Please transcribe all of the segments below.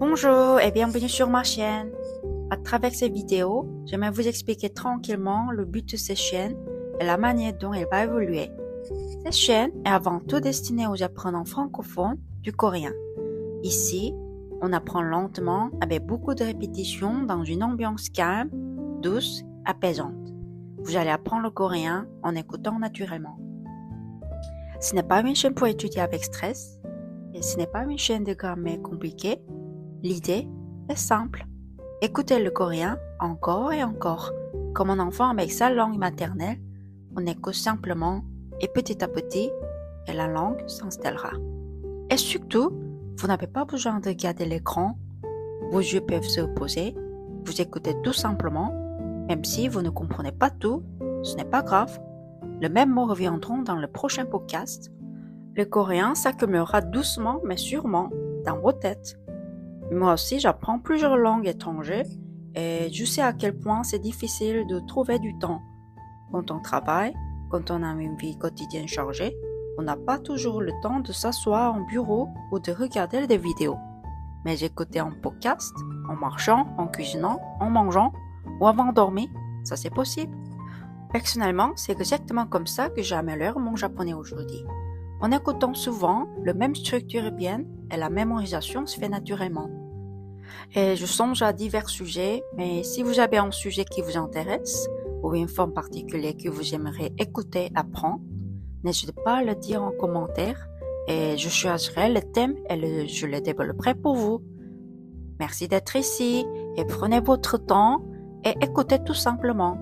Bonjour et bienvenue sur ma chaîne. À travers ces vidéos, j'aimerais vous expliquer tranquillement le but de ces chaînes et la manière dont elle va évoluer. Cette chaîne est avant tout destinée aux apprenants francophones du coréen. Ici, on apprend lentement avec beaucoup de répétitions dans une ambiance calme, douce, apaisante. Vous allez apprendre le coréen en écoutant naturellement. Ce n'est pas une chaîne pour étudier avec stress et ce n'est pas une chaîne de grammaire compliquée. L'idée est simple. Écoutez le coréen encore et encore. Comme un enfant avec sa langue maternelle, on écoute simplement et petit à petit, et la langue s'installera. Et surtout, vous n'avez pas besoin de regarder l'écran. Vos yeux peuvent se reposer. Vous écoutez tout simplement. Même si vous ne comprenez pas tout, ce n'est pas grave. Les mêmes mots reviendront dans le prochain podcast. Le coréen s'accumulera doucement mais sûrement dans vos têtes. Moi aussi, j'apprends plusieurs langues étrangères et je sais à quel point c'est difficile de trouver du temps. Quand on travaille, quand on a une vie quotidienne chargée, on n'a pas toujours le temps de s'asseoir en bureau ou de regarder des vidéos. Mais écouter un podcast, en marchant, en cuisinant, en mangeant ou avant de dormir, ça c'est possible. Personnellement, c'est exactement comme ça que j'améliore mon japonais aujourd'hui. En écoutant souvent, la même structure est bien et la mémorisation se fait naturellement. Et je songe à divers sujets, mais si vous avez un sujet qui vous intéresse ou une forme particulière que vous aimeriez écouter, apprendre, n'hésitez pas à le dire en commentaire et je choisirai le thème et je le développerai pour vous. Merci d'être ici et prenez votre temps et écoutez tout simplement.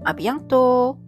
À bientôt!